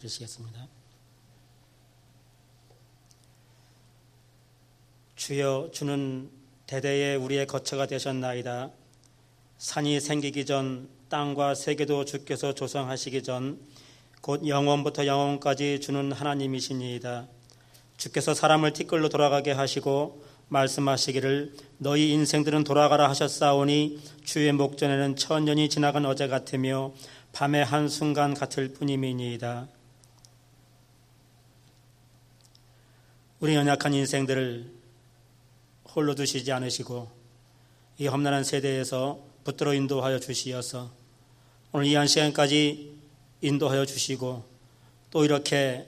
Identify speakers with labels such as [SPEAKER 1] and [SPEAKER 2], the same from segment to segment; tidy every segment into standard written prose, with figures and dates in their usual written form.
[SPEAKER 1] 드리시겠습니다. 주여, 주는 대대에 우리의 거처가 되셨나이다. 산이 생기기 전, 땅과 세계도 주께서 조성하시기 전, 곧 영원부터 영원까지 주는 하나님이시니이다. 주께서 사람을 티끌로 돌아가게 하시고 말씀하시기를 너희 인생들은 돌아가라 하셨사오니 주의 목전에는 천년이 지나간 어제 같으며 밤의 한순간 같을 뿐임이니이다. 우리 연약한 인생들을 홀로 두시지 않으시고 이 험난한 세대에서 붙들어 인도하여 주시어서 오늘 이 한 시간까지 인도하여 주시고 또 이렇게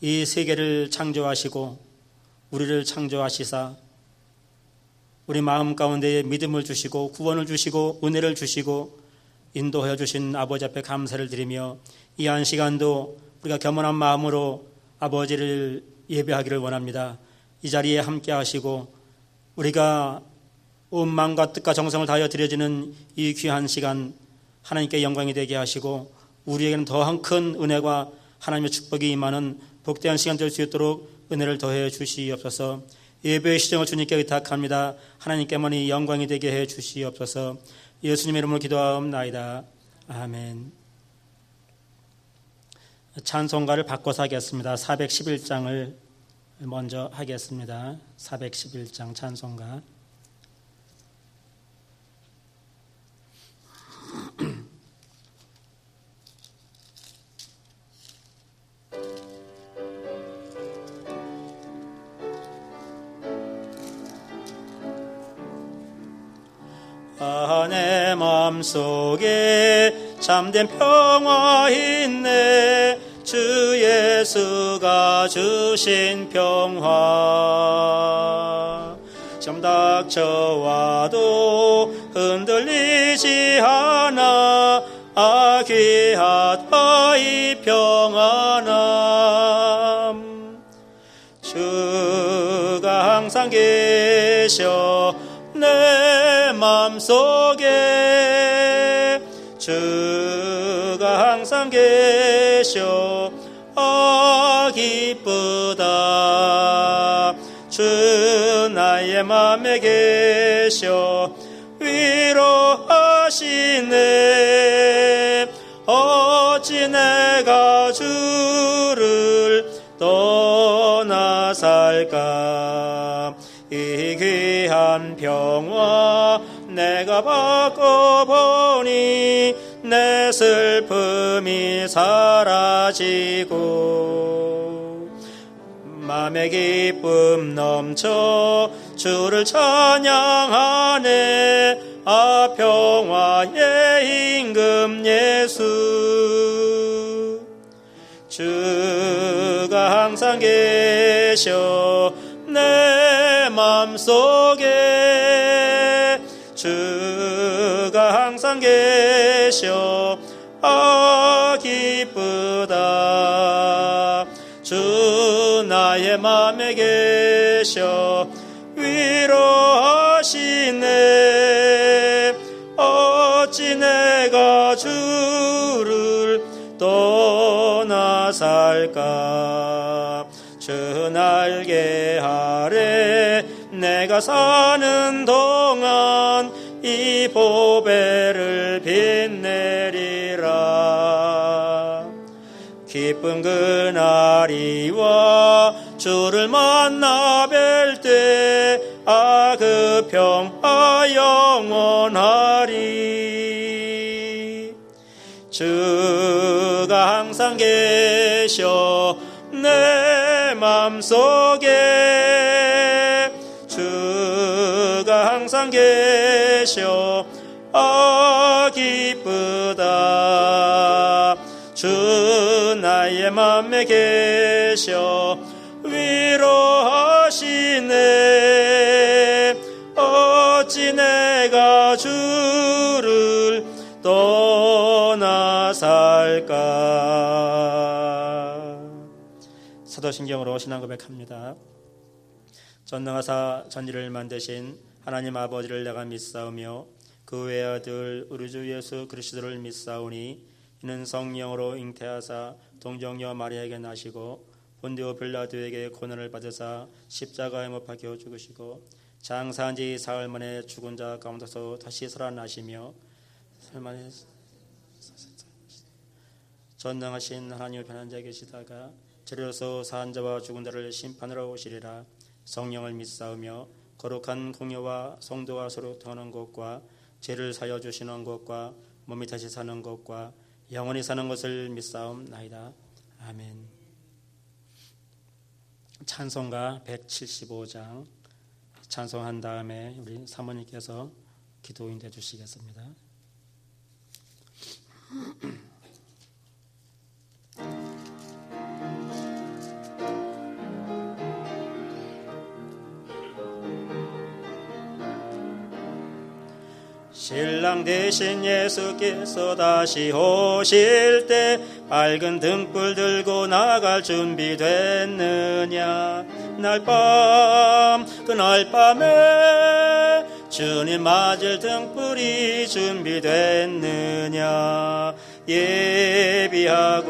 [SPEAKER 1] 이 세계를 창조하시고 우리를 창조하시사 우리 마음 가운데에 믿음을 주시고 구원을 주시고 은혜를 주시고 인도하여 주신 아버지 앞에 감사를 드리며 이 한 시간도 우리가 겸손한 마음으로 아버지를 예배하기를 원합니다. 이 자리에 함께 하시고 우리가 온 마음과 뜻과 정성을 다하여 드려지는 이 귀한 시간 하나님께 영광이 되게 하시고 우리에게는 더한 큰 은혜와 하나님의 축복이 임하는 복되한 시간 될 수 있도록 은혜를 더해 주시옵소서. 예배의 시정을 주님께 의탁합니다. 하나님께만이 영광이 되게 해 주시옵소서. 예수님의 이름으로 기도하옵나이다. 아멘. 찬송가를 바꿔서 하겠습니다. 411장을 먼저 하겠습니다. 411장 찬송가. 내 맘속에 참된 평화 있네. 주 예수가 주신 평화 시험 닥쳐와도 흔들리지 않아. 귀하다 이 평안함. 주가 항상 계셔 내 맘속에. 주가 항상 계셔 기쁘다. 주 나의 맘에 계셔 위로하시네. 어찌 내가 주를 떠나 살까. 이 귀한 평화 내가 바꿔보니 내 슬픔이 사라지고 맘의 기쁨 넘쳐 주를 찬양하네. 평화의 임금 예수. 주가 항상 계셔 내 맘속에. 주가 항상 계셔 기쁘다. 주 나의 맘에 계셔 위로하시네. 어찌 내가 주를 떠나 살까. 주 날개 아래 내가 사는 동안 이 보배를 빛내리라. 기쁜 그날이 와 주를 만나 뵐 때 그 평화 영원하리. 주가 항상 계셔 내 맘속에. 주가 항상 계셔 기쁘다. 주 나의 맘에 계셔 위로하시네. 어찌 내가 주를 떠나 살까. 사도신경으로 신앙 고백합니다. 전능하사 전지를 만드신 하나님 아버지를 내가 믿사오며 그 외아들 우리 주 예수 그리스도를 믿사오니 이는 성령으로 잉태하사 동정녀 마리아에게 나시고 본디오 빌라도에게 고난을 받으사 십자가에 못 박혀 죽으시고 장사한 지 사흘 만에 죽은 자 가운데서 다시 살아나시며 설만에 전능하신 하나님의 편한 자에 계시다가 저리로서 사한 자와 죽은 자를 심판하러 오시리라. 성령을 믿사오며 거룩한 공예와 성도와 서로 통하는 것과 죄를 사여 주시는 것과 몸이 다시 사는 것과 영원히 사는 것을 믿사옵나이다. 아멘. 찬송가 175장 찬송한 다음에 우리 사모님께서 기도인해 주시겠습니다. 신랑 대신 예수께서 다시 오실 때 밝은 등불 들고 나갈 준비 됐느냐. 그날 밤에 주님 맞을 등불이 준비됐느냐. 예비하라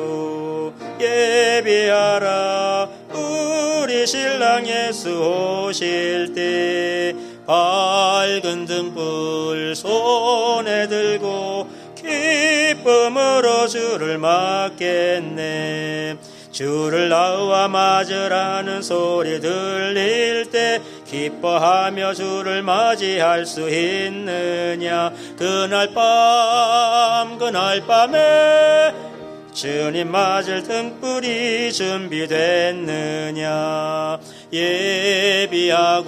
[SPEAKER 1] 우리 신랑 예수 오실 때 밝은 등불 손에 들고 기쁨으로 주를 맞겠네. 주를 나와 맞으라는 소리 들릴 때 기뻐하며 주를 맞이할 수 있느냐. 그날 밤에 주님 맞을 등불이 준비됐느냐. 예비하라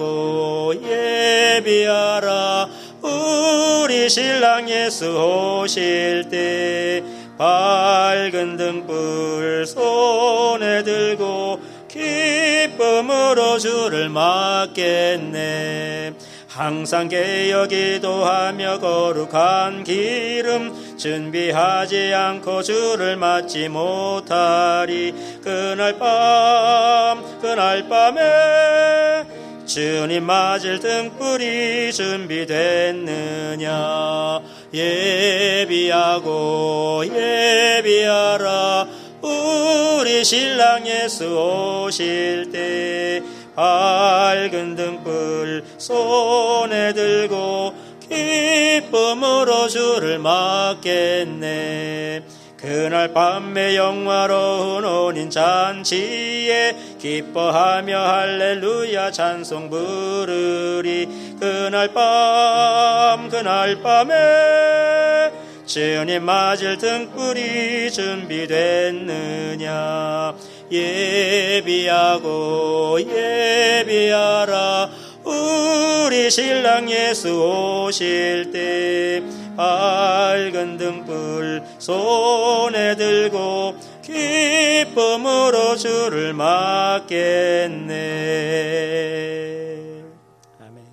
[SPEAKER 1] 우리 신랑 예수 오실 때 밝은 등불 손에 들고 기쁨으로 주를 맞겠네. 항상 깨어 기도하며 거룩한 기름 준비하지 않고 주를 맞지 못하리. 그날 밤에 주님 맞을 등불이 준비됐느냐. 예비하라 우리 신랑 예수 오실 때 밝은 등불 손에 들고 기쁨으로 주를 맞겠네. 그날 밤에 영화로운 혼인 잔치에 기뻐하며 할렐루야 찬송 부르리. 그날 밤에 주님 맞을 등불이 준비됐느냐. 예비하라 우리 신랑 예수 오실 때 밝은 등불 손에 들고 기쁨으로 주를 맞겠네. 아멘.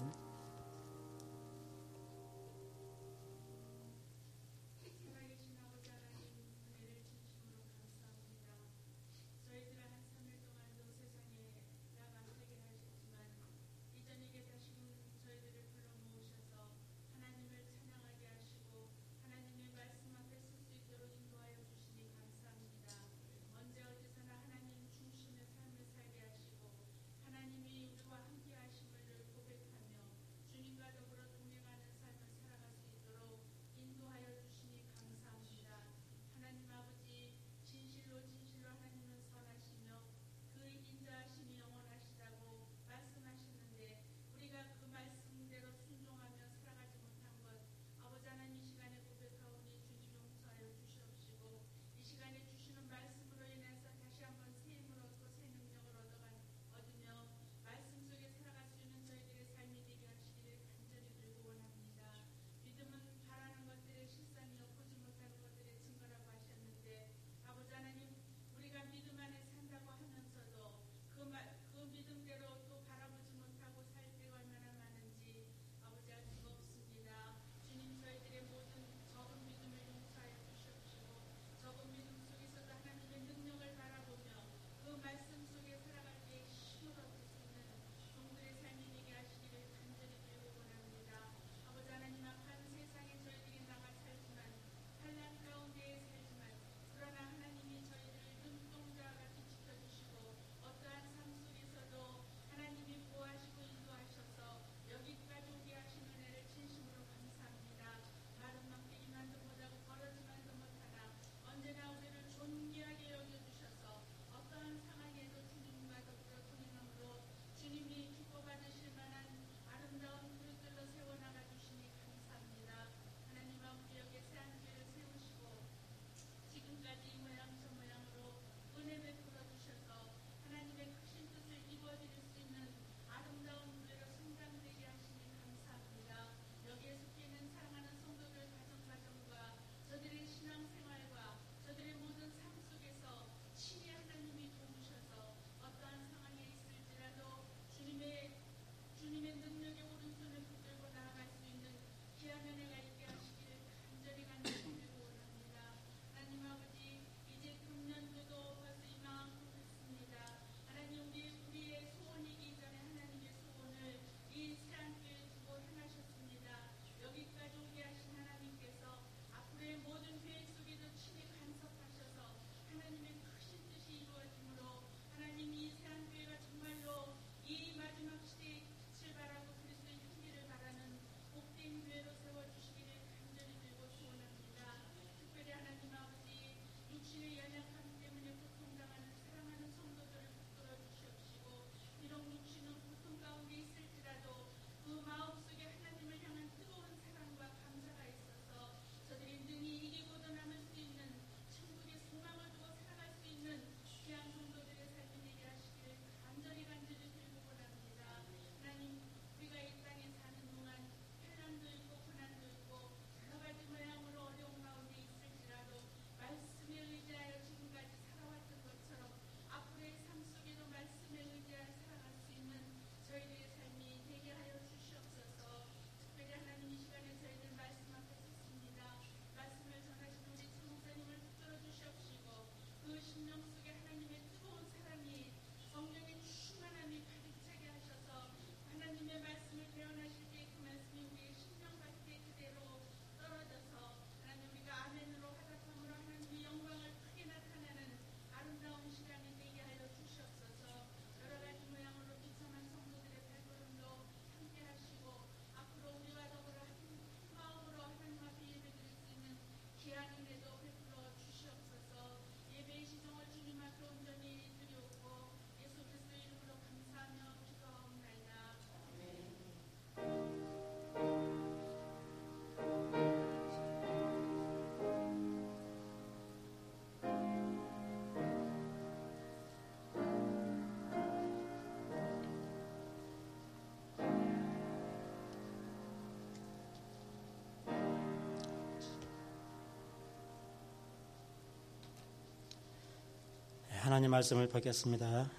[SPEAKER 1] 하나님 말씀을 보겠습니다.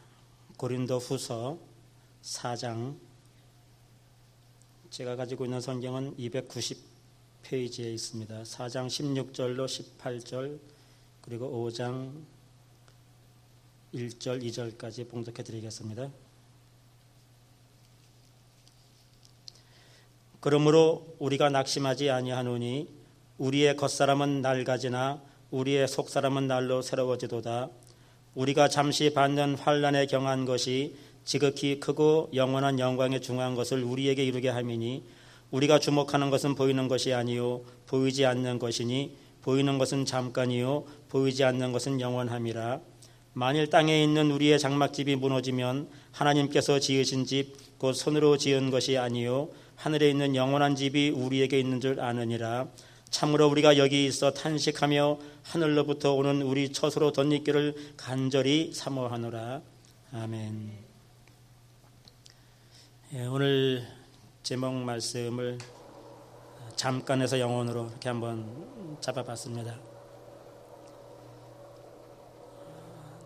[SPEAKER 1] 고린도 후서 4장, 제가 가지고 있는 성경은 290페이지에 있습니다. 4장 16절로 18절 그리고 5장 1절 2절까지 봉독해 드리겠습니다. 그러므로 우리가 낙심하지 아니하노니 우리의 겉사람은 낡아지나 우리의 속사람은 날로 새로워지도다. 우리가 잠시 받는 환난에 경한 것이 지극히 크고 영원한 영광에 중한 것을 우리에게 이루게 함이니 우리가 주목하는 것은 보이는 것이 아니요 보이지 않는 것이니 보이는 것은 잠깐이요 보이지 않는 것은 영원함이라. 만일 땅에 있는 우리의 장막집이 무너지면 하나님께서 지으신 집 곧 손으로 지은 것이 아니요 하늘에 있는 영원한 집이 우리에게 있는 줄 아느니라. 참으로 우리가 여기 있어 탄식하며 하늘로부터 오는 우리 처소로 덧입기를 간절히 사모하노라. 아멘. 오늘 제목 말씀을 잠깐에서 영원으로 이렇게 한번 잡아봤습니다.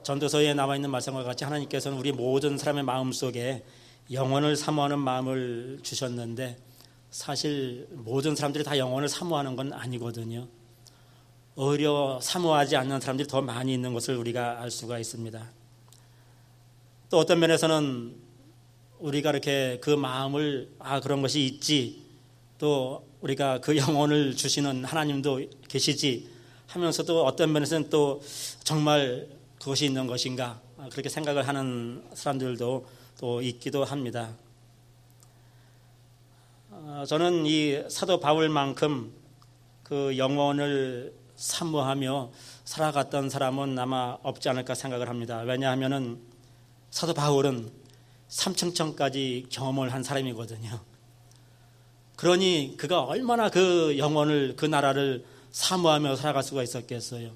[SPEAKER 1] 전도서에 나와 있는 말씀과 같이 하나님께서는 우리 모든 사람의 마음속에 영원을 사모하는 마음을 주셨는데 사실 모든 사람들이 다 영원을 사모하는 건 아니거든요. 오히려 사모하지 않는 사람들이 더 많이 있는 것을 우리가 알 수가 있습니다. 또 어떤 면에서는 우리가 이렇게 그 마음을 그런 것이 있지, 또 우리가 그 영혼을 주시는 하나님도 계시지 하면서도 어떤 면에서는 또 정말 그것이 있는 것인가 그렇게 생각을 하는 사람들도 또 있기도 합니다. 저는 이 사도 바울만큼 그 영혼을 사모하며 살아갔던 사람은 아마 없지 않을까 생각을 합니다. 왜냐하면 사도 바울은 삼층천까지 경험을 한 사람이거든요. 그러니 그가 얼마나 그 영혼을, 그 나라를 사모하며 살아갈 수가 있었겠어요.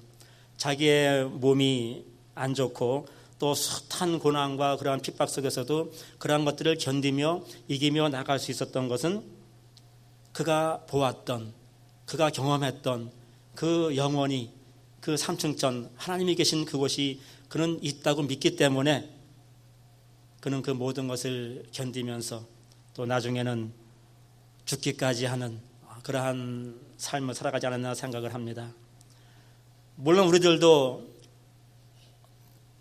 [SPEAKER 1] 자기의 몸이 안 좋고 또 숱한 고난과 그러한 핍박 속에서도 그러한 것들을 견디며 이기며 나갈 수 있었던 것은 그가 보았던, 그가 경험했던 그 영혼이, 그 삼층천 하나님이 계신 그곳이 그는 있다고 믿기 때문에 그는 그 모든 것을 견디면서 또 나중에는 죽기까지 하는 그러한 삶을 살아가지 않았나 생각을 합니다. 물론 우리들도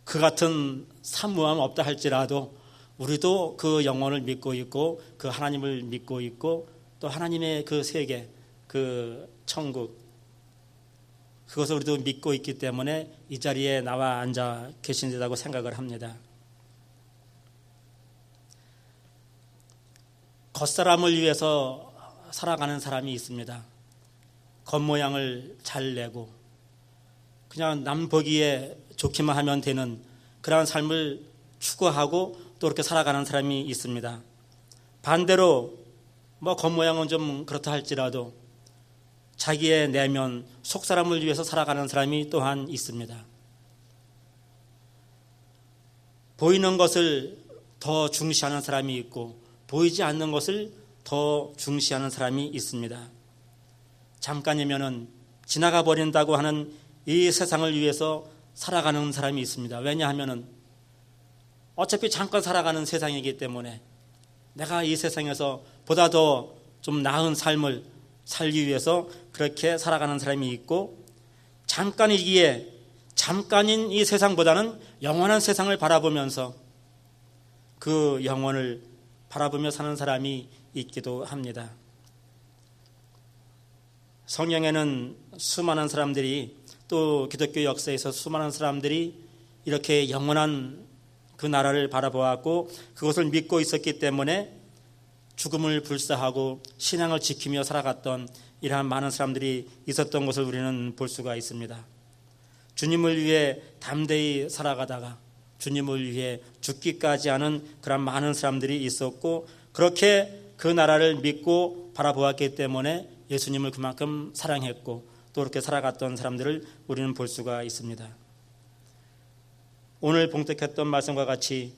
[SPEAKER 1] 그 같은 사모함 없다 할지라도 우리도 그 영혼을 믿고 있고 그 하나님을 믿고 있고 또 하나님의 그 세계, 그 천국, 그것을 우리도 믿고 있기 때문에 이 자리에 나와 앉아 계신다고 생각을 합니다. 겉사람을 위해서 살아가는 사람이 있습니다. 겉모양을 잘 내고 그냥 남 보기에 좋기만 하면 되는 그러한 삶을 추구하고 또 그렇게 살아가는 사람이 있습니다. 반대로 겉모양은 좀 그렇다 할지라도 자기의 내면 속사람을 위해서 살아가는 사람이 또한 있습니다. 보이는 것을 더 중시하는 사람이 있고 보이지 않는 것을 더 중시하는 사람이 있습니다. 잠깐이면은 지나가 버린다고 하는 이 세상을 위해서 살아가는 사람이 있습니다. 왜냐하면은 어차피 잠깐 살아가는 세상이기 때문에 내가 이 세상에서 보다 더 좀 나은 삶을 살기 위해서 그렇게 살아가는 사람이 있고, 잠깐이기에 잠깐인 이 세상보다는 영원한 세상을 바라보면서 그 영혼을 바라보며 사는 사람이 있기도 합니다. 성경에는 수많은 사람들이, 또 기독교 역사에서 수많은 사람들이 이렇게 영원한 그 나라를 바라보았고 그것을 믿고 있었기 때문에 죽음을 불사하고 신앙을 지키며 살아갔던 이러한 많은 사람들이 있었던 것을 우리는 볼 수가 있습니다. 주님을 위해 담대히 살아가다가 주님을 위해 죽기까지 하는 그런 많은 사람들이 있었고, 그렇게 그 나라를 믿고 바라보았기 때문에 예수님을 그만큼 사랑했고 또 그렇게 살아갔던 사람들을 우리는 볼 수가 있습니다. 오늘 봉독했던 말씀과 같이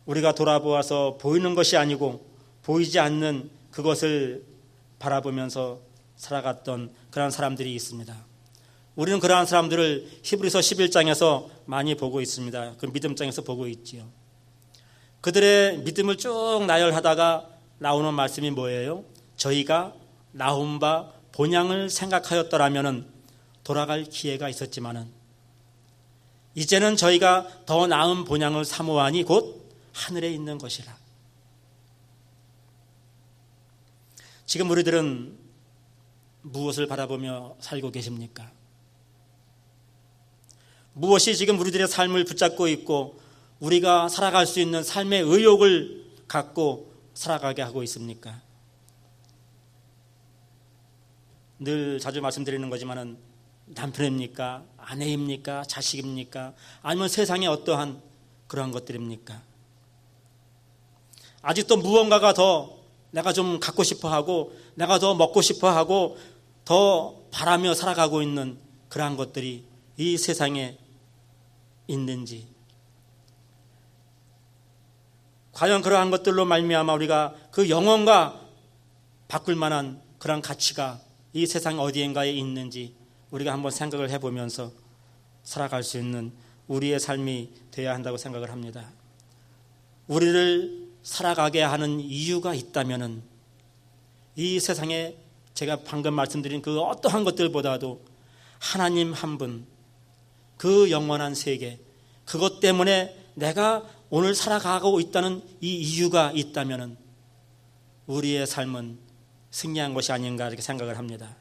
[SPEAKER 1] 우리가 돌아보아서 보이는 것이 아니고 보이지 않는 그것을 바라보면서 살아갔던 그런 사람들이 있습니다. 우리는 그러한 사람들을 히브리서 11장에서 많이 보고 있습니다. 그 믿음장에서 보고 있지요. 그들의 믿음을 쭉 나열하다가 나오는 말씀이 뭐예요? 저희가 나온 바 본향을 생각하였더라면 돌아갈 기회가 있었지만은 이제는 저희가 더 나은 본향을 사모하니 곧 하늘에 있는 것이라. 지금 우리들은 무엇을 바라보며 살고 계십니까? 무엇이 지금 우리들의 삶을 붙잡고 있고 우리가 살아갈 수 있는 삶의 의욕을 갖고 살아가게 하고 있습니까? 늘 자주 말씀드리는 거지만은 남편입니까? 아내입니까? 자식입니까? 아니면 세상의 어떠한 그러한 것들입니까? 아직도 무언가가 더 내가 좀 갖고 싶어 하고 내가 더 먹고 싶어 하고 더 바라며 살아가고 있는 그러한 것들이 이 세상에 있는지, 과연 그러한 것들로 말미암아 우리가 그 영혼과 바꿀 만한 그런 가치가 이 세상 어디인가에 있는지 우리가 한번 생각을 해보면서 살아갈 수 있는 우리의 삶이 되어야 한다고 생각을 합니다. 우리를 살아가게 하는 이유가 있다면은 이 세상에 제가 방금 말씀드린 그 어떠한 것들보다도 하나님 한 분, 그 영원한 세계, 그것 때문에 내가 오늘 살아가고 있다는 이 이유가 있다면은 우리의 삶은 승리한 것이 아닌가 이렇게 생각을 합니다.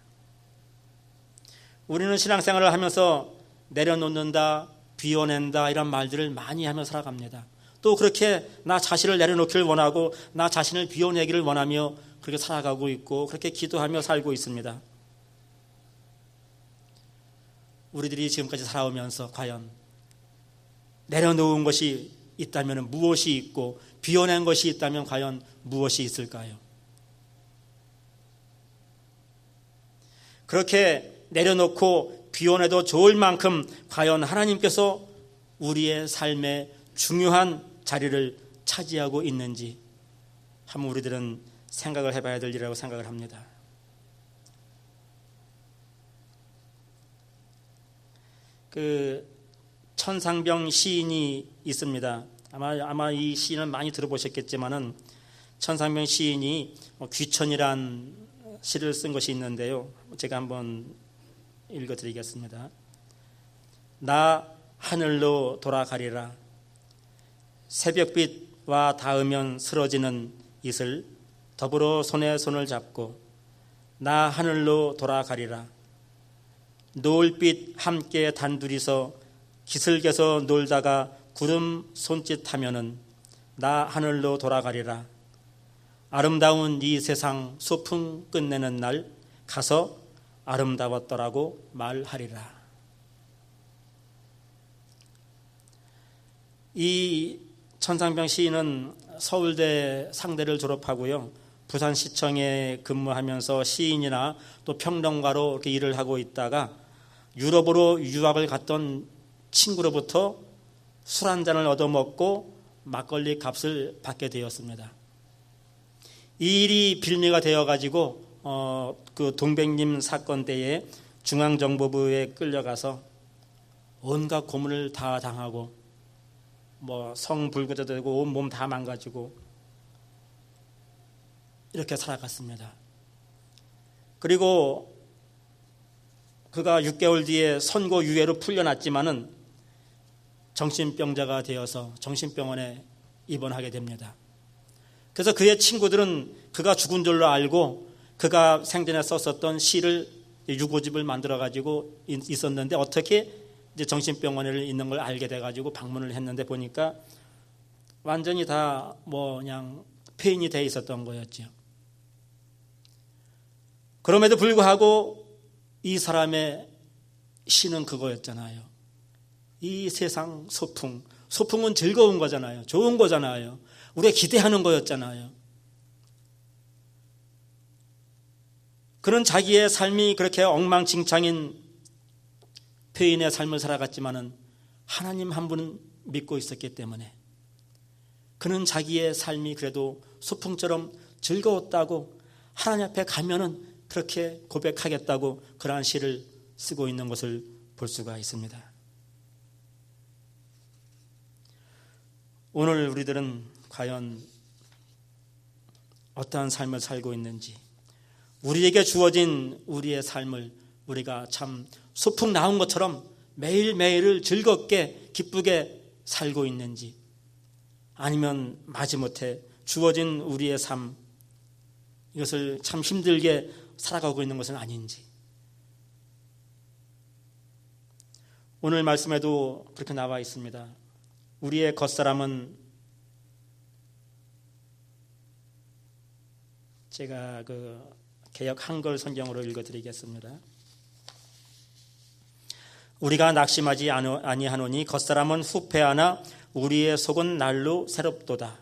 [SPEAKER 1] 우리는 신앙생활을 하면서 내려놓는다, 비워낸다 이런 말들을 많이 하며 살아갑니다. 또 그렇게 나 자신을 내려놓기를 원하고 나 자신을 비워내기를 원하며 그렇게 살아가고 있고 그렇게 기도하며 살고 있습니다. 우리들이 지금까지 살아오면서 과연 내려놓은 것이 있다면 무엇이 있고 비워낸 것이 있다면 과연 무엇이 있을까요? 그렇게 내려놓고 비워내도 좋을 만큼 과연 하나님께서 우리의 삶에 중요한 자리를 차지하고 있는지 한번 우리들은 생각을 해봐야 될 일이라고 생각을 합니다. 그 천상병 시인이 있습니다. 아마 이 시인은 많이 들어보셨겠지만은 천상병 시인이 귀천이란 시를 쓴 것이 있는데요. 제가 한번 읽어드리겠습니다. 나 하늘로 돌아가리라. 새벽빛과 닿으면 쓰러지는 이슬 더불어 손에 손을 잡고 나 하늘로 돌아가리라. 노을빛 함께 단둘이서 기슭에서 놀다가 구름 손짓하면은 나 하늘로 돌아가리라. 아름다운 이 세상 소풍 끝내는 날 가서 아름다웠더라고 말하리라. 이 천상병 시인은 서울대 상대를 졸업하고요, 부산시청에 근무하면서 시인이나 또 평론가로 이렇게 일을 하고 있다가 유럽으로 유학을 갔던 친구로부터 술 한 잔을 얻어먹고 막걸리 값을 받게 되었습니다. 이 일이 빌미가 되어가지고 그 동백님 사건 때에 중앙정보부에 끌려가서 온갖 고문을 다 당하고 성불구도 되고 온 몸 다 망가지고 이렇게 살아갔습니다. 그리고 그가 6개월 뒤에 선고 유예로 풀려났지만은 정신병자가 되어서 정신병원에 입원하게 됩니다. 그래서 그의 친구들은 그가 죽은 줄로 알고 그가 생전에 썼었던 시를 유고집을 만들어 가지고 있었는데 어떻게 이제 정신병원에 있는 걸 알게 돼 가지고 방문을 했는데 보니까 완전히 다 그냥 폐인이 돼 있었던 거였죠. 그럼에도 불구하고 이 사람의 시는 그거였잖아요. 이 세상 소풍은 즐거운 거잖아요. 좋은 거잖아요. 우리가 기대하는 거였잖아요. 그는 자기의 삶이 그렇게 엉망진창인 폐인의 삶을 살아갔지만은 하나님 한 분은 믿고 있었기 때문에 그는 자기의 삶이 그래도 소풍처럼 즐거웠다고 하나님 앞에 가면은 그렇게 고백하겠다고 그러한 시를 쓰고 있는 것을 볼 수가 있습니다. 오늘 우리들은 과연 어떠한 삶을 살고 있는지, 우리에게 주어진 우리의 삶을 우리가 참 소풍 나온 것처럼 매일매일을 즐겁게 기쁘게 살고 있는지, 아니면 마지못해 주어진 우리의 삶, 이것을 참 힘들게 살아가고 있는 것은 아닌지. 오늘 말씀에도 그렇게 나와 있습니다. 우리의 겉사람은, 제가 개역 한글 성경으로 읽어드리겠습니다. 우리가 낙심하지 아니하노니 겉사람은 후패하나 우리의 속은 날로 새롭도다.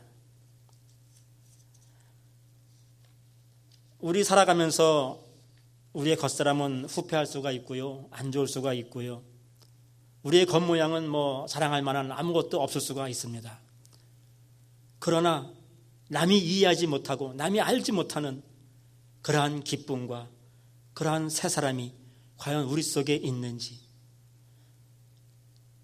[SPEAKER 1] 우리 살아가면서 우리의 겉사람은 후패할 수가 있고요, 안 좋을 수가 있고요, 우리의 겉모양은 자랑할 만한 아무것도 없을 수가 있습니다. 그러나 남이 이해하지 못하고 남이 알지 못하는 그러한 기쁨과 그러한 새 사람이 과연 우리 속에 있는지.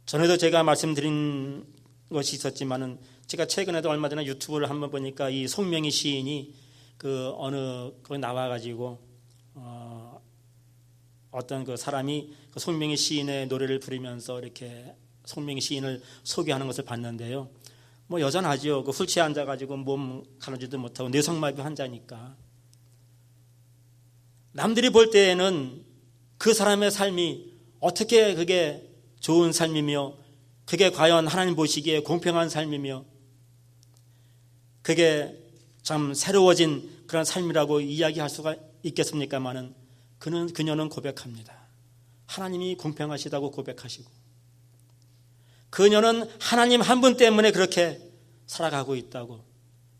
[SPEAKER 1] 전에도 제가 말씀드린 것이 있었지만은, 제가 최근에도 얼마 전에 유튜브를 한번 보니까 이 송명희 시인이 거기 나와가지고 어떤 그 사람이 그 송명희 시인의 노래를 부르면서 이렇게 송명희 시인을 소개하는 것을 봤는데요. 여전하죠. 훌치에 앉아가지고 몸 가누지도 못하고 뇌성마비 환자니까. 남들이 볼 때에는 그 사람의 삶이 어떻게 그게 좋은 삶이며, 그게 과연 하나님 보시기에 공평한 삶이며, 그게 참 새로워진 그런 삶이라고 이야기할 수가 있겠습니까마는, 그녀는 고백합니다. 하나님이 공평하시다고 고백하시고, 그녀는 하나님 한 분 때문에 그렇게 살아가고 있다고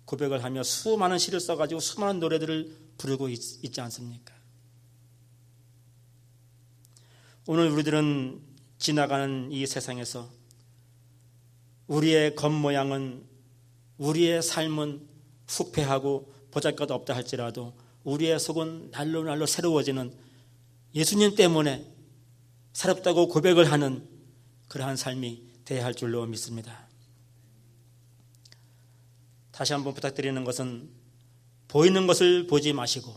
[SPEAKER 1] 고백을 하며 수많은 시를 써가지고 수많은 노래들을 부르고 있지 않습니까? 오늘 우리들은 지나가는 이 세상에서 우리의 겉모양은, 우리의 삶은 후패하고 보잘것없다 할지라도 우리의 속은 날로 날로 새로워지는, 예수님 때문에 새롭다고 고백을 하는 그러한 삶이 되어야 할 줄로 믿습니다. 다시 한번 부탁드리는 것은, 보이는 것을 보지 마시고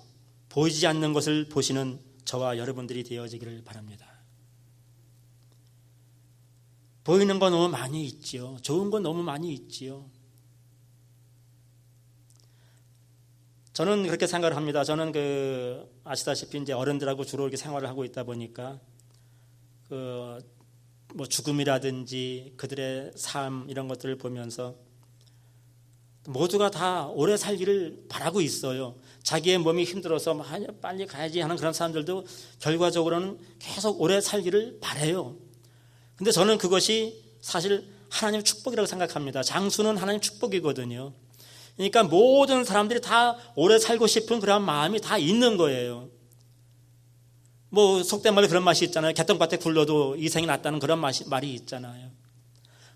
[SPEAKER 1] 보이지 않는 것을 보시는 저와 여러분들이 되어지기를 바랍니다. 보이는 거 너무 많이 있지요. 좋은 거 너무 많이 있지요. 저는 그렇게 생각을 합니다. 저는 아시다시피 이제 어른들하고 주로 이렇게 생활을 하고 있다 보니까 죽음이라든지 그들의 삶, 이런 것들을 보면서 모두가 다 오래 살기를 바라고 있어요. 자기의 몸이 힘들어서 빨리 가야지 하는 그런 사람들도 결과적으로는 계속 오래 살기를 바라요. 근데 저는 그것이 사실 하나님의 축복이라고 생각합니다. 장수는 하나님의 축복이거든요. 그러니까 모든 사람들이 다 오래 살고 싶은 그런 마음이 다 있는 거예요. 속된 말로 그런 맛이 있잖아요. 개똥밭에 굴러도 이생이 낫다는 그런 말이 있잖아요.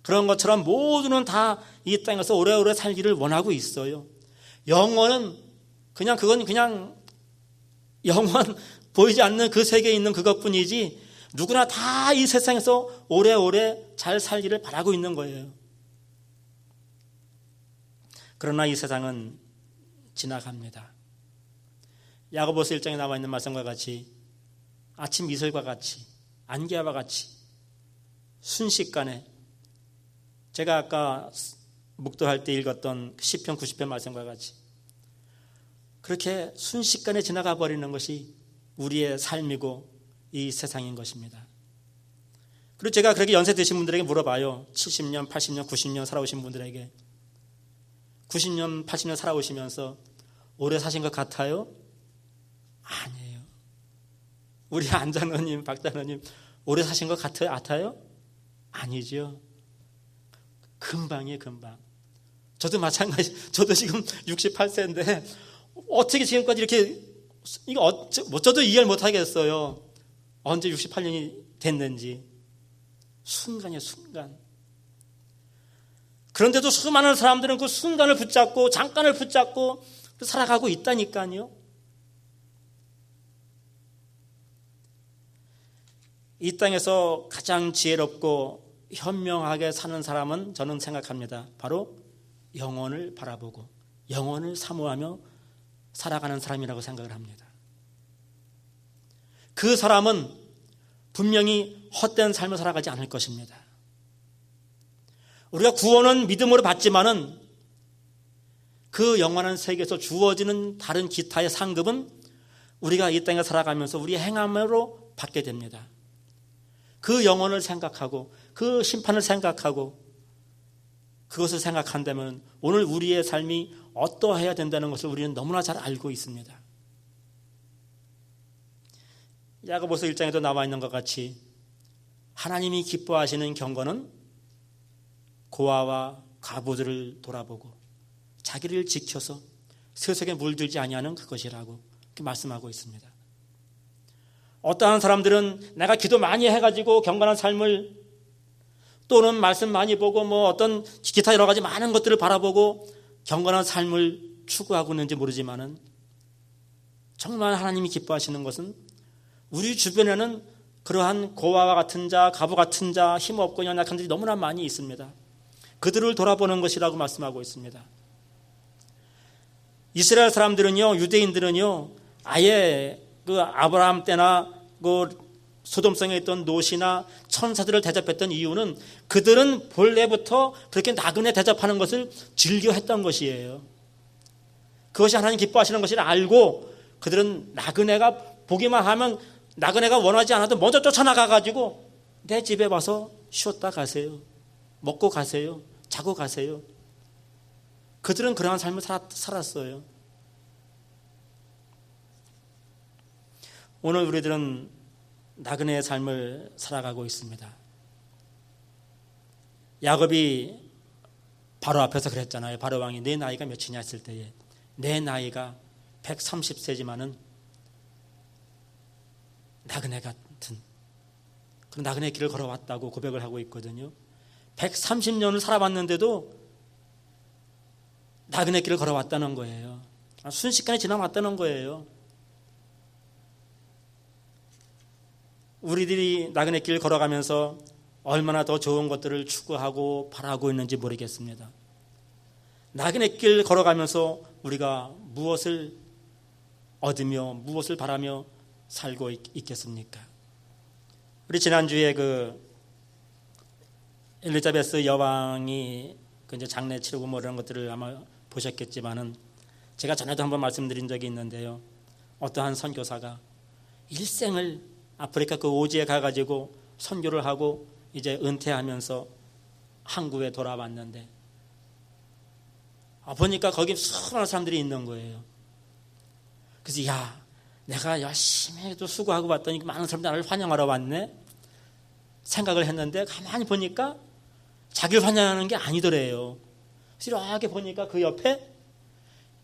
[SPEAKER 1] 그런 것처럼 모두는 다 이 땅에서 오래오래 살기를 원하고 있어요. 영원은 그건 그냥 영원 보이지 않는 그 세계에 있는 그것뿐이지, 누구나 다 이 세상에서 오래오래 잘 살기를 바라고 있는 거예요. 그러나 이 세상은 지나갑니다. 야고보서 1장에 나와 있는 말씀과 같이, 아침 이슬과 같이, 안개와 같이 순식간에, 제가 아까 묵도할 때 읽었던 시편 90편 말씀과 같이 그렇게 순식간에 지나가 버리는 것이 우리의 삶이고 이 세상인 것입니다. 그리고 제가 그렇게 연세 드신 분들에게 물어봐요. 70년, 80년, 90년 살아오신 분들에게, 90년, 80년 살아오시면서 오래 사신 것 같아요? 아니에요. 우리 안장로님, 박장로님 오래 사신 것 같아요? 아니죠. 금방이에요, 금방. 저도 마찬가지. 저도 지금 68세인데 어떻게 지금까지 이렇게, 저도 이해를 못하겠어요. 언제 68년이 됐는지. 순간이에요, 순간. 그런데도 수많은 사람들은 그 순간을 붙잡고, 잠깐을 붙잡고 살아가고 있다니까요. 이 땅에서 가장 지혜롭고 현명하게 사는 사람은 저는 생각합니다. 바로 영혼을 바라보고 영혼을 사모하며 살아가는 사람이라고 생각을 합니다. 그 사람은 분명히 헛된 삶을 살아가지 않을 것입니다. 우리가 구원은 믿음으로 받지만은 그 영원한 세계에서 주어지는 다른 기타의 상급은 우리가 이 땅에 살아가면서 우리의 행함으로 받게 됩니다. 그 영혼을 생각하고 그 심판을 생각하고 그것을 생각한다면 오늘 우리의 삶이 어떠해야 된다는 것을 우리는 너무나 잘 알고 있습니다. 야고보서 1장에도 나와 있는 것 같이 하나님이 기뻐하시는 경건은 고아와 과부들을 돌아보고 자기를 지켜서 세속에 물들지 아니하는 그것이라고 이렇게 말씀하고 있습니다. 어떠한 사람들은 내가 기도 많이 해가지고 경건한 삶을 또는 말씀 많이 보고 뭐 어떤 기타 여러 가지 많은 것들을 바라보고 경건한 삶을 추구하고 있는지 모르지만은 정말 하나님이 기뻐하시는 것은 우리 주변에는 그러한 고아와 같은 자, 과부 같은 자, 힘없고 연약한 자들이 너무나 많이 있습니다. 그들을 돌아보는 것이라고 말씀하고 있습니다. 이스라엘 사람들은요, 유대인들은요, 아예 그 아브라함 때나 그 소돔성에 있던 롯이나 천사들을 대접했던 이유는 그들은 본래부터 그렇게 나그네 대접하는 것을 즐겨했던 것이에요. 그것이 하나님 기뻐하시는 것을 알고 그들은 나그네가 보기만 하면 나그네가 원하지 않아도 먼저 쫓아나가가지고 내 집에 와서 쉬었다 가세요. 먹고 가세요. 자고 가세요. 그들은 그러한 삶을 살았어요. 오늘 우리들은 나그네의 삶을 살아가고 있습니다. 야곱이 바로 앞에서 그랬잖아요. 바로 왕이 내 나이가 몇이냐 했을 때에 내 나이가 130세지만은 나그네 같은 그런 나그네 길을 걸어왔다고 고백을 하고 있거든요. 130년을 살아봤는데도 나그네 길을 걸어왔다는 거예요. 순식간에 지나왔다는 거예요. 우리들이 나그네 길 걸어가면서 얼마나 더 좋은 것들을 추구하고 바라고 있는지 모르겠습니다. 나그네 길 걸어가면서 우리가 무엇을 얻으며 무엇을 바라며 살고 있겠습니까? 우리 지난주에 그 엘리자베스 여왕이 그 이제 장례 치르고 뭐 이런 것들을 아마 보셨겠지만은 제가 전에도 한번 말씀드린 적이 있는데요. 어떠한 선교사가 일생을 아프리카 그 오지에 가가지고 선교를 하고 이제 은퇴하면서 한국에 돌아왔는데 보니까 거기 수많은 사람들이 있는 거예요. 그래서 야, 내가 열심히 또 수고하고 왔더니 많은 사람들이 나를 환영하러 왔네 생각을 했는데 가만히 보니까 자기를 환영하는 게 아니더래요. 그래서 이렇게 보니까 그 옆에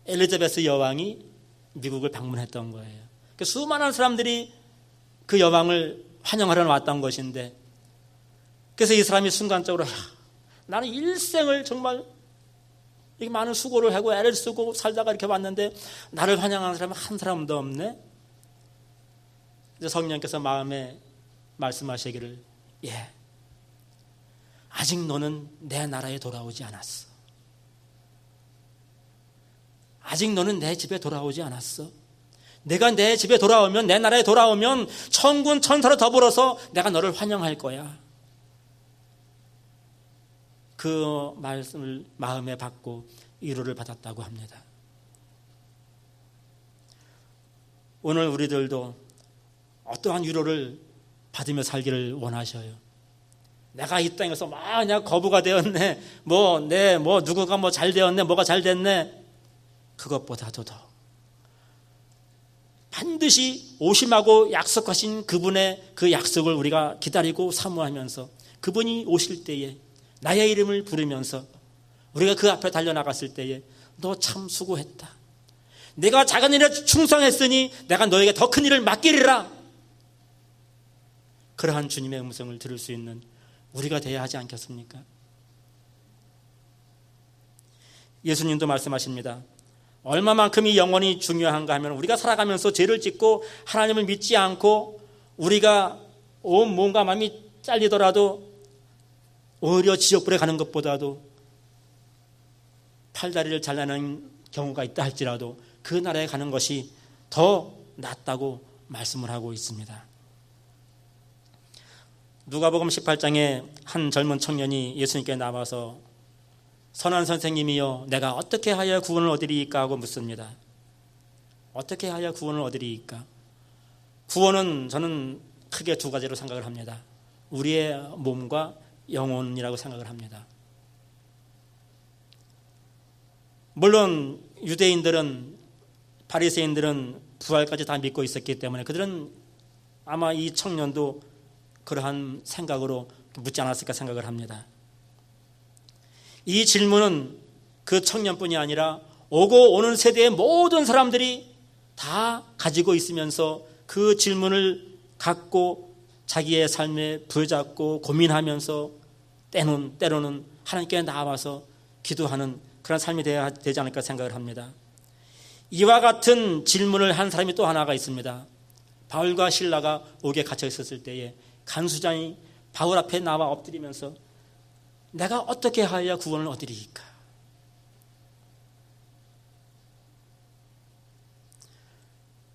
[SPEAKER 1] 엘리자베스 여왕이 미국을 방문했던 거예요. 그러니까 수많은 사람들이 그 여왕을 환영하러 왔던 것인데 그래서 이 사람이 순간적으로 나는 일생을 정말 이렇게 많은 수고를 하고 애를 쓰고 살다가 이렇게 왔는데 나를 환영하는 사람은 한 사람도 없네. 이제 성령께서 마음에 말씀하시기를 아직 너는 내 나라에 돌아오지 않았어. 아직 너는 내 집에 돌아오지 않았어. 내가 내 집에 돌아오면 내 나라에 돌아오면 천군 천사로 더불어서 내가 너를 환영할 거야. 그 말씀을 마음에 받고 위로를 받았다고 합니다. 오늘 우리들도 어떠한 위로를 받으며 살기를 원하셔요. 내가 이 땅에서 막 그냥 거부가 되었네. 누구가 뭐 잘 되었네. 뭐가 잘 됐네. 그것보다도 더 반드시 오심하고 약속하신 그분의 그 약속을 우리가 기다리고 사모하면서 그분이 오실 때에 나의 이름을 부르면서 우리가 그 앞에 달려나갔을 때에 너 참 수고했다. 내가 작은 일에 충성했으니 내가 너에게 더 큰 일을 맡기리라. 그러한 주님의 음성을 들을 수 있는 우리가 되어야 하지 않겠습니까? 예수님도 말씀하십니다. 얼마만큼 이 영혼이 중요한가 하면 우리가 살아가면서 죄를 짓고 하나님을 믿지 않고 우리가 온 몸과 마음이 잘리더라도 오히려 지옥불에 가는 것보다도 팔다리를 잘라내는 경우가 있다 할지라도 그 나라에 가는 것이 더 낫다고 말씀을 하고 있습니다. 누가복음 18장에 한 젊은 청년이 예수님께 나와서 선한 선생님이여 내가 어떻게 하여 구원을 얻으리이까 하고 묻습니다. 어떻게 하여 구원을 얻으리이까? 구원은 저는 크게 두 가지로 생각을 합니다. 우리의 몸과 영혼이라고 생각을 합니다. 물론 유대인들은 바리새인들은 부활까지 다 믿고 있었기 때문에 그들은 아마 이 청년도 그러한 생각으로 묻지 않았을까 생각을 합니다. 이 질문은 그 청년뿐이 아니라 오고 오는 세대의 모든 사람들이 다 가지고 있으면서 그 질문을 갖고 자기의 삶에 부여잡고 고민하면서 때로는 하나님께 나와서 기도하는 그런 삶이 되지 않을까 생각을 합니다. 이와 같은 질문을 한 사람이 또 하나가 있습니다. 바울과 실라가 옥에 갇혀 있었을 때에 간수장이 바울 앞에 나와 엎드리면서 내가 어떻게 하여야 구원을 얻으리이까?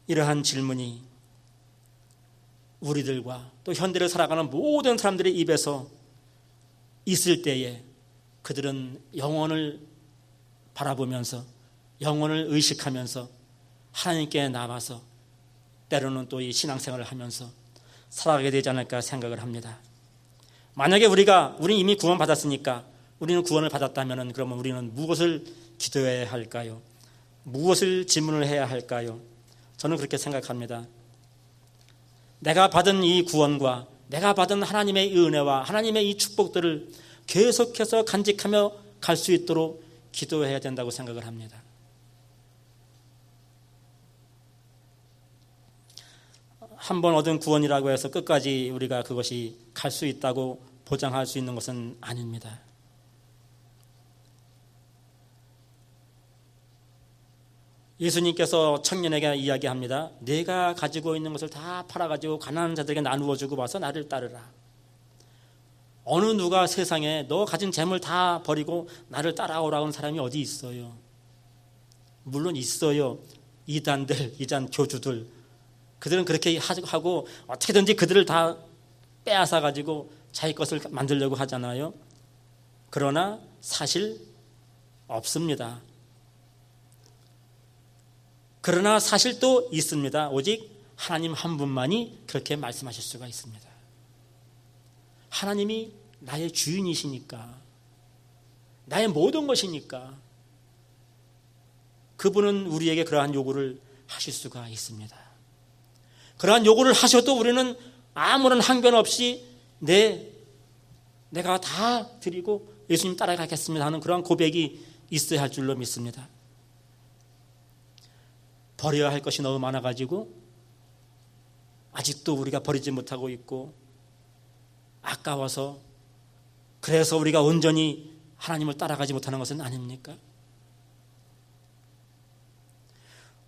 [SPEAKER 1] 이러한 질문이 우리들과 또 현대를 살아가는 모든 사람들의 입에서 있을 때에 그들은 영혼을 바라보면서 영혼을 의식하면서 하나님께 나와서 때로는 또 이 신앙생활을 하면서 살아가게 되지 않을까 생각을 합니다. 만약에 우리는 이미 구원받았으니까 우리는 구원을 받았다면 그러면 우리는 무엇을 기도해야 할까요? 무엇을 질문을 해야 할까요? 저는 그렇게 생각합니다. 내가 받은 이 구원과 내가 받은 하나님의 은혜와 하나님의 이 축복들을 계속해서 간직하며 갈 수 있도록 기도해야 된다고 생각을 합니다. 한번 얻은 구원이라고 해서 끝까지 우리가 그것이 갈 수 있다고 보장할 수 있는 것은 아닙니다. 예수님께서 청년에게 이야기합니다. 네가 가지고 있는 것을 다 팔아가지고 가난한 자들에게 나누어 주고 와서 나를 따르라. 어느 누가 세상에 너 가진 재물 다 버리고 나를 따라오라는 사람이 어디 있어요? 물론 있어요. 이단들, 이단 교주들. 그들은 그렇게 하고 어떻게든지 그들을 다 빼앗아 가지고 자기 것을 만들려고 하잖아요. 그러나 사실 없습니다. 그러나 사실 또 있습니다. 오직 하나님 한 분만이 그렇게 말씀하실 수가 있습니다. 하나님이 나의 주인이시니까, 나의 모든 것이니까 그분은 우리에게 그러한 요구를 하실 수가 있습니다. 그러한 요구를 하셔도 우리는 아무런 항변 없이 내가 다 드리고 예수님 따라가겠습니다 하는 그러한 고백이 있어야 할 줄로 믿습니다. 버려야 할 것이 너무 많아가지고 아직도 우리가 버리지 못하고 있고 아까워서 그래서 우리가 온전히 하나님을 따라가지 못하는 것은 아닙니까?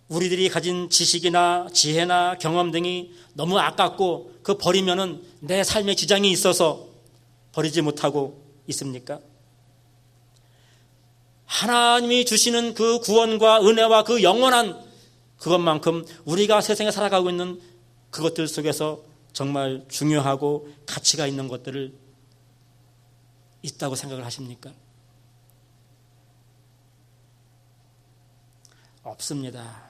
[SPEAKER 1] 우리들이 가진 지식이나 지혜나 경험 등이 너무 아깝고 그 버리면은 내 삶에 지장이 있어서 버리지 못하고 있습니까? 하나님이 주시는 그 구원과 은혜와 그 영원한 그것만큼 우리가 세상에 살아가고 있는 그것들 속에서 정말 중요하고 가치가 있는 것들을 있다고 생각을 하십니까? 없습니다.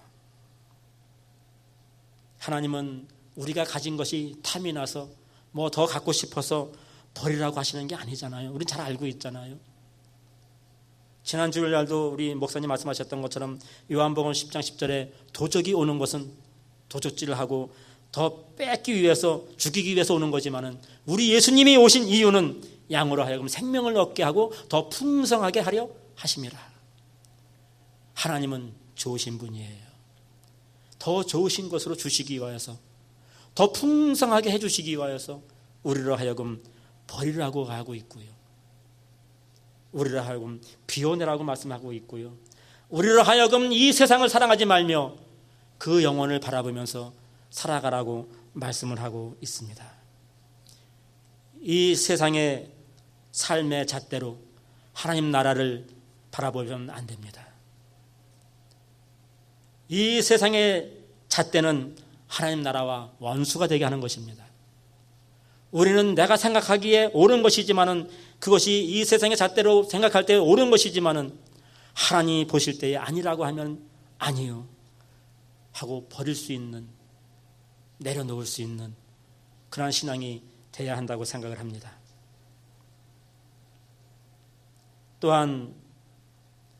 [SPEAKER 1] 하나님은 우리가 가진 것이 탐이 나서 뭐 더 갖고 싶어서 버리라고 하시는 게 아니잖아요. 우린 잘 알고 있잖아요. 지난 주일날도 우리 목사님 말씀하셨던 것처럼 요한복음 10장 10절에 도적이 오는 것은 도적질을 하고 더 뺏기 위해서 죽이기 위해서 오는 거지만은 우리 예수님이 오신 이유는 양으로 하여금 생명을 얻게 하고 더 풍성하게 하려 하심이라. 하나님은 좋으신 분이에요. 더 좋으신 것으로 주시기 위하여서 더 풍성하게 해주시기 위하여서 우리로 하여금 버리라고 하고 있고요. 우리로 하여금 비워내라고 말씀하고 있고요. 우리로 하여금 이 세상을 사랑하지 말며 그 영혼을 바라보면서 살아가라고 말씀을 하고 있습니다. 이 세상의 삶의 잣대로 하나님 나라를 바라보면 안 됩니다. 이 세상의 잣대는 하나님 나라와 원수가 되게 하는 것입니다. 우리는 내가 생각하기에 옳은 것이지만은, 그것이 이 세상의 잣대로 생각할 때 옳은 것이지만은 하나님이 보실 때에 아니라고 하면 아니요 하고 버릴 수 있는, 내려놓을 수 있는 그러한 신앙이 돼야 한다고 생각을 합니다. 또한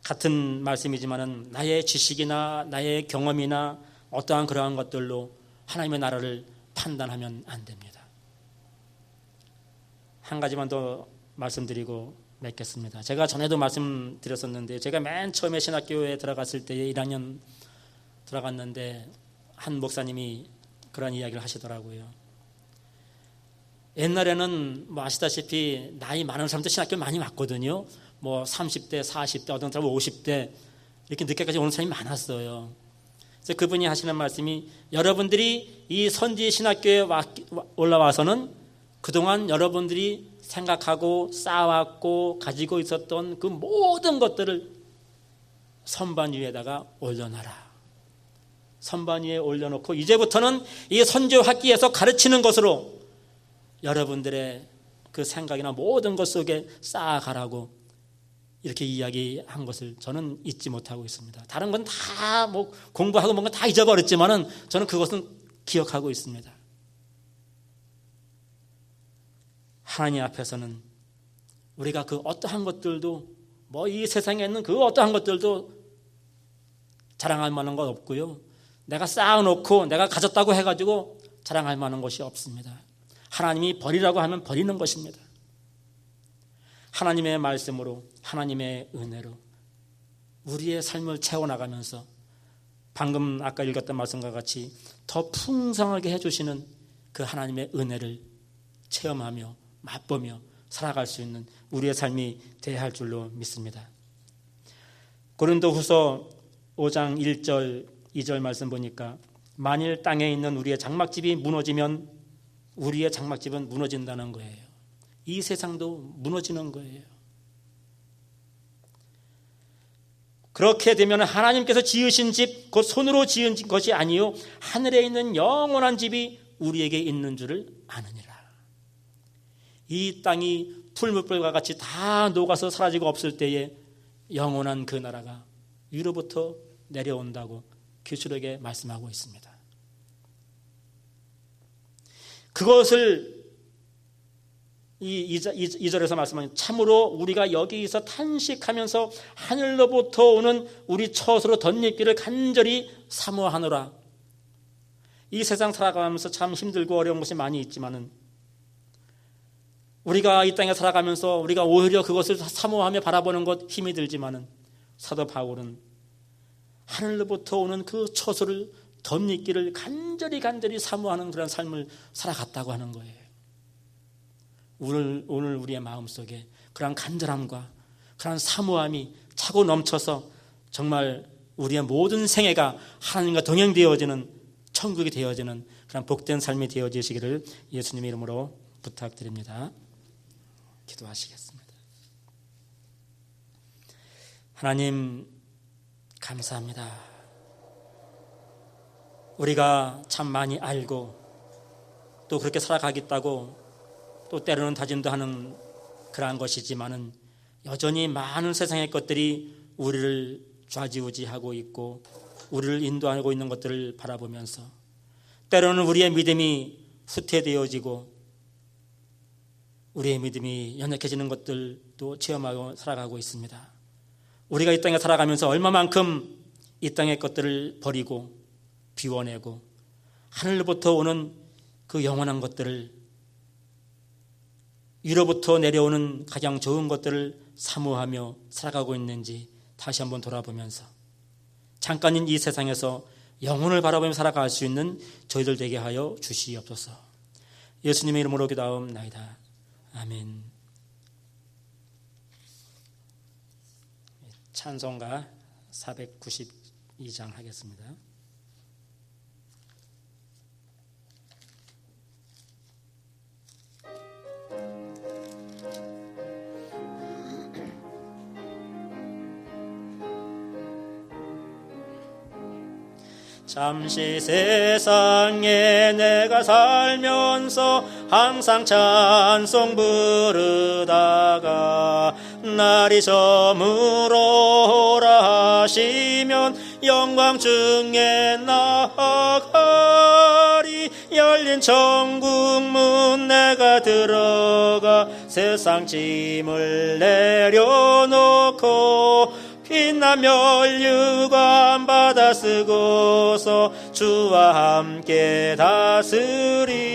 [SPEAKER 1] 같은 말씀이지만은 나의 지식이나 나의 경험이나 어떠한 그러한 것들로 하나님의 나라를 판단하면 안 됩니다. 한 가지만 더 말씀드리고 맺겠습니다. 제가 전에도 말씀드렸었는데, 제가 맨 처음에 신학교에 들어갔을 때에 1학년 들어갔는데 한 목사님이 그런 이야기를 하시더라고요. 옛날에는 아시다시피 나이 많은 사람들 신학교 많이 왔거든요. 30대, 40대, 어떤 사람은 50대 이렇게 늦게까지 오는 사람이 많았어요. 그래서 그분이 하시는 말씀이, 여러분들이 이 선지 신학교에 올라와서는 그동안 여러분들이 생각하고 쌓아왔고 가지고 있었던 그 모든 것들을 선반 위에다가 올려놔라. 선반 위에 올려놓고 이제부터는 이 선교 학기에서 가르치는 것으로 여러분들의 그 생각이나 모든 것 속에 쌓아가라고 이렇게 이야기한 것을 저는 잊지 못하고 있습니다. 다른 건 다 공부하고 뭔가 다 잊어버렸지만은 저는 그것은 기억하고 있습니다. 하나님 앞에서는 우리가 그 어떠한 것들도 이 세상에 있는 그 어떠한 것들도 자랑할 만한 건 없고요. 내가 쌓아놓고 내가 가졌다고 해가지고 자랑할 만한 것이 없습니다. 하나님이 버리라고 하면 버리는 것입니다. 하나님의 말씀으로, 하나님의 은혜로 우리의 삶을 채워나가면서 방금 아까 읽었던 말씀과 같이 더 풍성하게 해주시는 그 하나님의 은혜를 체험하며 맛보며 살아갈 수 있는 우리의 삶이 되어야 할 줄로 믿습니다. 고린도후서 5장 1절 2절 말씀 보니까, 만일 땅에 있는 우리의 장막집이 무너지면 우리의 장막집은 무너진다는 거예요. 이 세상도 무너지는 거예요. 그렇게 되면 하나님께서 지으신 집, 곧 손으로 지은 것이 아니요 하늘에 있는 영원한 집이 우리에게 있는 줄을 아느니라. 이 땅이 풀무불과 같이 다 녹아서 사라지고 없을 때에 영원한 그 나라가 위로부터 내려온다고 계시록에 말씀하고 있습니다. 그것을 이 2절에서 말씀하는, 참으로 우리가 여기서 탄식하면서 하늘로부터 오는 우리 처소로 덧입기를 간절히 사모하노라. 이 세상 살아가면서 참 힘들고 어려운 것이 많이 있지만은, 우리가 이 땅에 살아가면서 우리가 오히려 그것을 사모하며 바라보는 것 힘이 들지만은, 사도 바울은 하늘로부터 오는 그 처소를 덧입기를 간절히 사모하는 그런 삶을 살아갔다고 하는 거예요. 오늘 우리의 마음속에 그런 간절함과 그런 사모함이 차고 넘쳐서 정말 우리의 모든 생애가 하나님과 동행되어지는, 천국이 되어지는 그런 복된 삶이 되어지시기를 예수님의 이름으로 부탁드립니다. 기도하시겠습니다. 하나님 감사합니다. 우리가 참 많이 알고 또 그렇게 살아가겠다고 또 때로는 다짐도 하는 그러한 것이지만은, 여전히 많은 세상의 것들이 우리를 좌지우지하고 있고 우리를 인도하고 있는 것들을 바라보면서 때로는 우리의 믿음이 후퇴되어지고 우리의 믿음이 연약해지는 것들도 체험하고 살아가고 있습니다. 우리가 이 땅에 살아가면서 얼마만큼 이 땅의 것들을 버리고 비워내고 하늘로부터 오는 그 영원한 것들을, 위로부터 내려오는 가장 좋은 것들을 사모하며 살아가고 있는지 다시 한번 돌아보면서 잠깐인 이 세상에서 영혼을 바라보며 살아갈 수 있는 저희들 되게 하여 주시옵소서. 예수님의 이름으로 기도하옵나이다. 아멘. 찬송가 492장 하겠습니다. 잠시 세상에 내가 살면서 항상 찬송 부르다가 날이 저물어라 하시면 영광 중에 나아가리. 열린 천국문 내가 들어가 세상 짐을 내려놓고 빛나 면류관 받아 쓰고서 주와 함께 다스리리.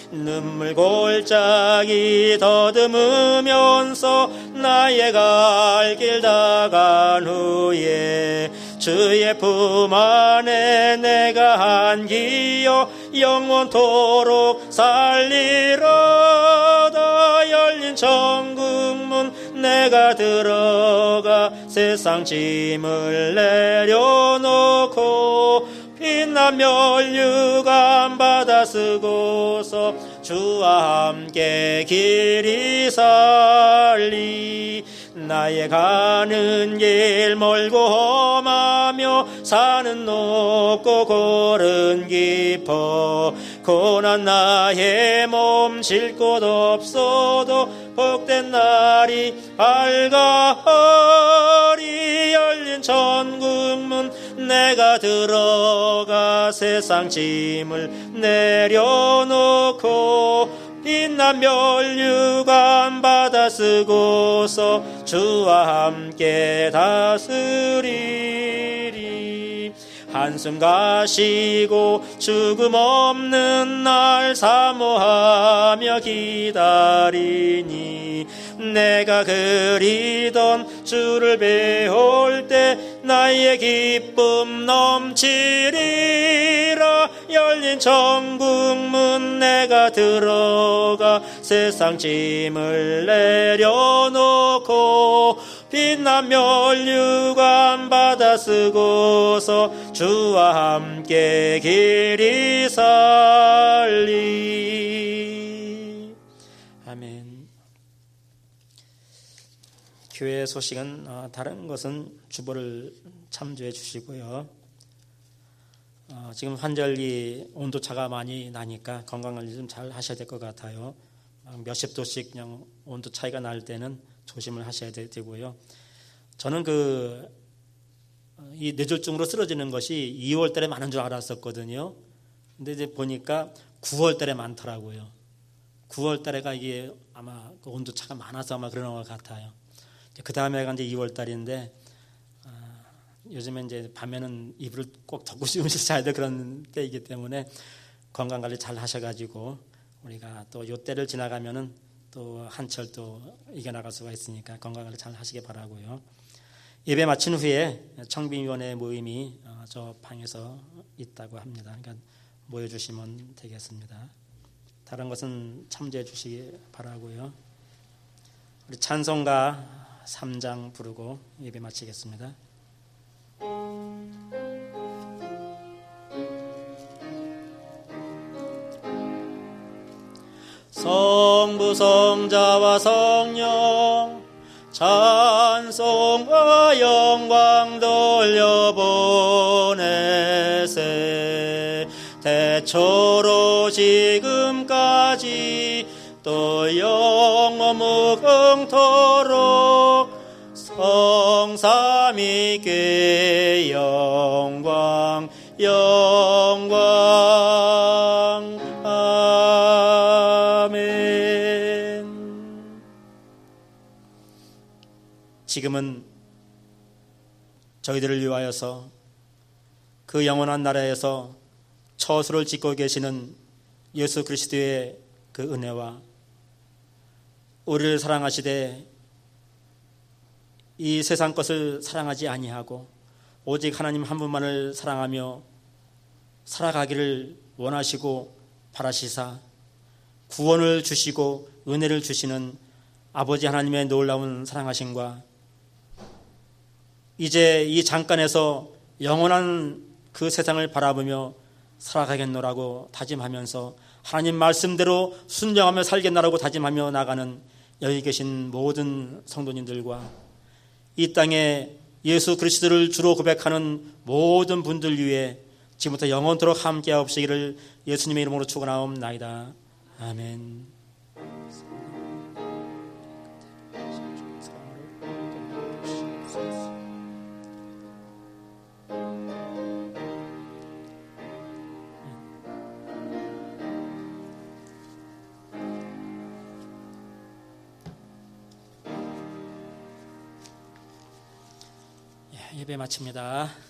[SPEAKER 1] 눈물 골짜기 더듬으면서 나의 갈 길 다 간 후에 주의 품 안에 내가 안기어 영원토록 살리로다. 열린 천국문 내가 들어가 세상 짐을 내려놓고 빛나 면류관 받아 쓰고서 주와 함께 길이 살리. 나의 가는 길 멀고 험하며 산은 높고 골은 깊어 고난 나의 몸 질 곳 없어도 복된 날이 밝아리. 열린 천국문 내가 들어가 세상 짐을 내려놓고 빛난 면류관 받아 쓰고서 주와 함께 다스리리. 한숨 가시고 죽음 없는 날 사모하며 기다리니 내가 그리던 주를 배울 때 나의 기쁨 넘치리라. 열린 천국문 내가 들어가 세상 짐을 내려놓고 빛난 면류관 받아 쓰고서 주와 함께 길이 살리. 아멘. 교회 소식은 다른 것은 주보를 참조해 주시고요. 지금 환절기 온도차가 많이 나니까 건강관리 좀 잘 하셔야 될 것 같아요. 몇십 도씩 그냥 온도 차이가 날 때는 조심을 하셔야 되고요. 저는 이 뇌졸중으로 쓰러지는 것이 2월 달에 많은 줄 알았었거든요. 근데 이제 보니까 9월 달에 많더라고요. 9월 달에가 이게 아마 그 온도 차가 많아서 아마 그러는 것 같아요. 그 다음에가 이제 2월 달인데 요즘에 이제 밤에는 이불을 꼭 덮고 주무셔서 자야 될 그런 때이기 때문에 건강 관리 잘 하셔가지고 우리가 또 요 때를 지나가면은 또 한철 또 이겨나갈 수가 있으니까 건강 관리 잘 하시기 바라고요. 예배 마친 후에 청빙위원회 모임이 저 방에서 있다고 합니다. 그러니까 모여주시면 되겠습니다. 다른 것은 참조해 주시기 바라고요. 우리 찬송가 3장 부르고 예배 마치겠습니다. 성부 성자와 성령 찬송과 영광 돌려보내세. 대초로 지금까지 또 영원 무궁토록 성삼위께 영광 영광. 아멘. 지금은 저희들을 위하여서 그 영원한 나라에서 처소를 짓고 계시는 예수 그리스도의 그 은혜와 우리를 사랑하시되 이 세상 것을 사랑하지 아니하고 오직 하나님 한 분만을 사랑하며 살아가기를 원하시고 바라시사 구원을 주시고 은혜를 주시는 아버지 하나님의 놀라운 사랑하심과 이제 이 잠깐에서 영원한 그 세상을 바라보며 살아가겠노라고 다짐하면서 하나님 말씀대로 순종하며 살겠노라고 다짐하며 나가는 여기 계신 모든 성도님들과 이 땅에 예수 그리스도를 주로 고백하는 모든 분들 위해 지금부터 영원토록 함께하옵시기를 예수님의 이름으로 축원하옵나이다. 아멘. 예배 마칩니다.